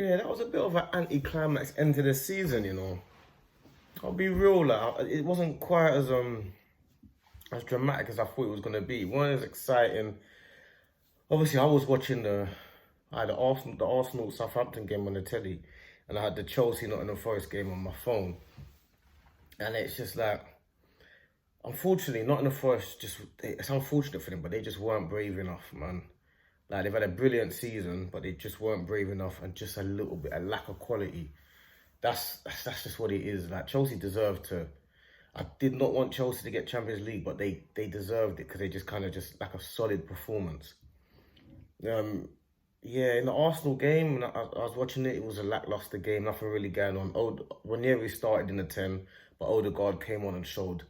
Yeah, that was a bit of an anti-climax end to the season, you know. I'll be real, like it wasn't quite as dramatic as I thought it was gonna be. It wasn't as exciting. Obviously, I was watching I had the Arsenal Southampton game on the telly, and I had the Chelsea Nottingham Forest game on my phone, and it's just like, unfortunately, Nottingham Forest it's unfortunate for them, but they just weren't brave enough, man. Like they've had a brilliant season, but they just weren't brave enough, and just a lack of quality. That's just what it is. Like Chelsea deserved to. I did not want Chelsea to get Champions League, but they deserved it because they just kind of just like a solid performance. Um, yeah, in the Arsenal game, when I was watching it, it was a lackluster game. Nothing really going on. Ranieri started in the 10, but Odegaard came on and showed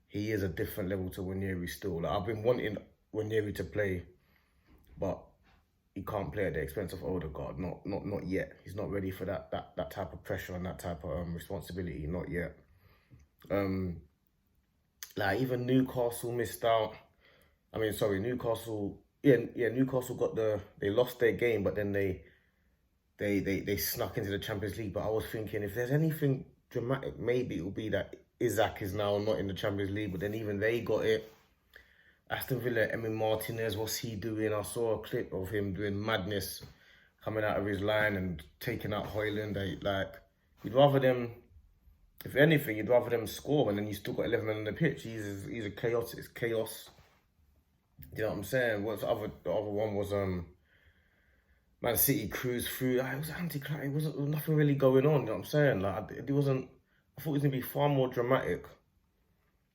he is a different level to Ranieri still. Like I've been wanting Ranieri to play, but he can't play at the expense of Odegaard. Not yet. He's not ready for that type of pressure and that type of responsibility. Not yet. Like even Newcastle missed out. I mean, sorry, Newcastle. Yeah. Newcastle they lost their game, but then they snuck into the Champions League. But I was thinking if there's anything dramatic, maybe it will be that Isaac is now not in the Champions League. But then even they got it. Aston Villa, Emi Martinez, what's he doing? I saw a clip of him doing madness, coming out of his line and taking out Højlund. You'd rather them, if anything, you'd rather them score, and then you still got 11 men on the pitch. He's a chaos. It's chaos. You know what I'm saying? The other one was Man City cruised through. It was anti-climax. It wasn't nothing really going on. You know what I'm saying? Like it wasn't. I thought it was gonna be far more dramatic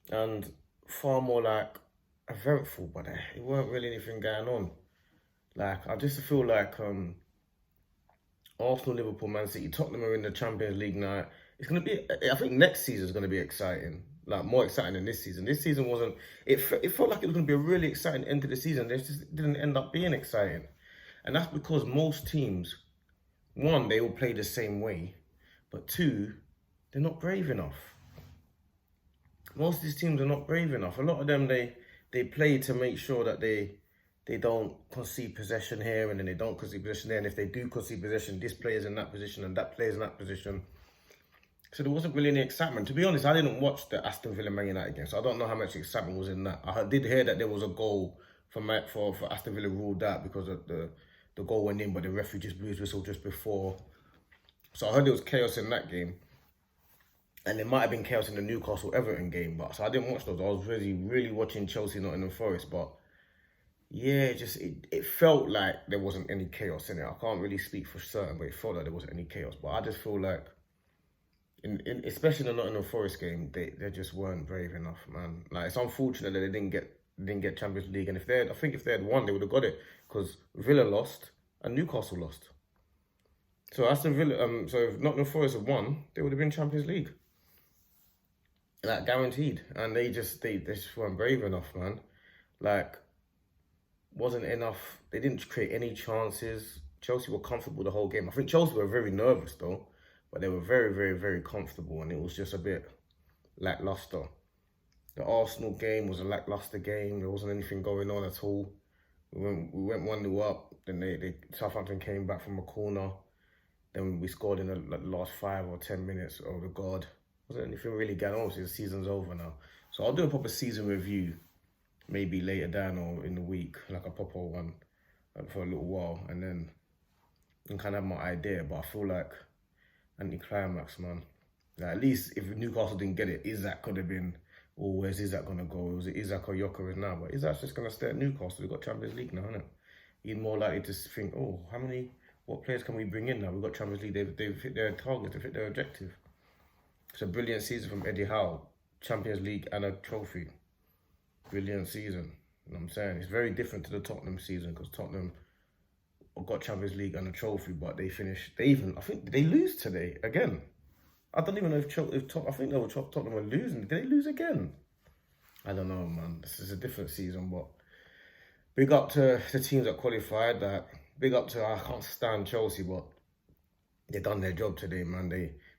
and far more like eventful, but it weren't really anything going on. Like I just feel like Arsenal, Liverpool, Man City, Tottenham are in the Champions League now. It's gonna be. I think next season is gonna be exciting. Like more exciting than this season. This season wasn't. It felt like it was gonna be a really exciting end to the season. It just didn't end up being exciting, and that's because most teams, one, they all play the same way, but two, they're not brave enough. Most of these teams are not brave enough. A lot of them they play to make sure that they don't concede possession here and then they don't concede possession there. And if they do concede possession, this player's in that position and that player's in that position. So there wasn't really any excitement. To be honest, I didn't watch the Aston Villa Man United game, so I don't know how much excitement was in that. I did hear that there was a goal for Aston Villa ruled out because of the goal went in, but the referee just blew his whistle just before. So I heard there was chaos in that game. And there might have been chaos in the Newcastle-Everton game, but so I didn't watch those. I was really watching Chelsea Nottingham Forest, but yeah, it felt like there wasn't any chaos in it. I can't really speak for certain, but it felt like there wasn't any chaos. But I just feel like, especially in the Nottingham Forest game, they just weren't brave enough, man. Like it's unfortunate that they didn't get Champions League, and I think if they had won, they would have got it because Villa lost and Newcastle lost. So Aston Villa, so if Nottingham Forest had won, they would have been Champions League. Like guaranteed, and they just weren't brave enough, man. Like wasn't enough. They didn't create any chances. Chelsea were comfortable the whole game. I think Chelsea were very nervous though, but they were very comfortable, and it was just a bit lackluster. The Arsenal game was a lackluster game. There wasn't anything going on at all. We went 1-0 up. Then Southampton came back from a corner. Then we scored in the last 5 or 10 minutes. Oh the God. Wasn't anything really going on. Obviously, the season's over now. So I'll do a proper season review maybe later down or in the week, like a proper one for a little while. And then I kind of have my idea. But I feel like anti-climax, man. Like, at least if Newcastle didn't get it, Isaac could have been, oh, where's Isaac going to go? Was it Isaac or Gyökeres now? But Isaac's just going to stay at Newcastle. We've got Champions League now, isn't it? He's more likely to think, oh, what players can we bring in now? We've got Champions League. They've hit their target, they've hit their objective. It's a brilliant season from Eddie Howe. Champions League and a trophy. Brilliant season. You know what I'm saying? It's very different to the Tottenham season because Tottenham got Champions League and a trophy, but I think they lose today again. I don't even know if I think Tottenham were losing. Did they lose again? I don't know, man. This is a different season, but big up to the teams that qualified. Big up to, I can't stand Chelsea, but they done their job today, man.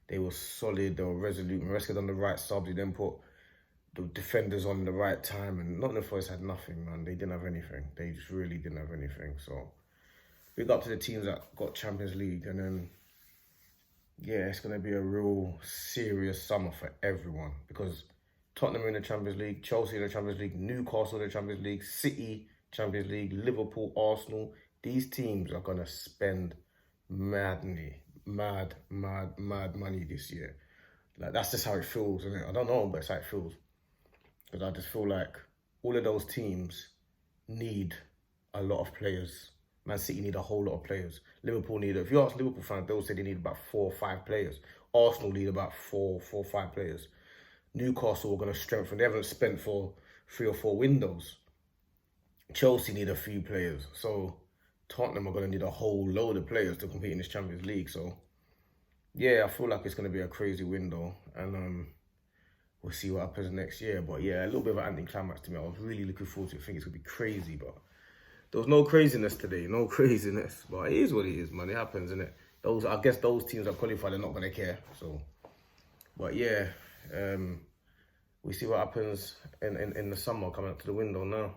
They were solid, they were resolute. Maresca done the right subs, he then put the defenders on the right time, and Nottingham Forest had nothing, man. They didn't have anything. They just really didn't have anything. So big up to the teams that got Champions League, and then yeah, it's going to be a real serious summer for everyone because Tottenham are in the Champions League, Chelsea in the Champions League, Newcastle in the Champions League, City Champions League, Liverpool, Arsenal. These teams are going to spend mad money this year. Like, that's just how it feels, isn't it? I don't know, but it's how it feels. Because I just feel like all of those teams need a lot of players. Man City need a whole lot of players. Liverpool need, if you ask Liverpool fans, they'll say they need about 4 or 5 players. Arsenal need about four or 5 players. Newcastle are going to strengthen. They haven't spent for 3 or 4 windows. Chelsea need a few players. So Tottenham are going to need a whole load of players to compete in this Champions League. So yeah, I feel like it's going to be a crazy window. And we'll see what happens next year. But yeah, a little bit of an anti-climax to me. I was really looking forward to it. I think it's going to be crazy, but there was no craziness today. No craziness. But it is what it is, man. It happens, innit? I guess those teams that qualify, they're not going to care. So, but yeah, we see what happens in the summer coming up to the window now.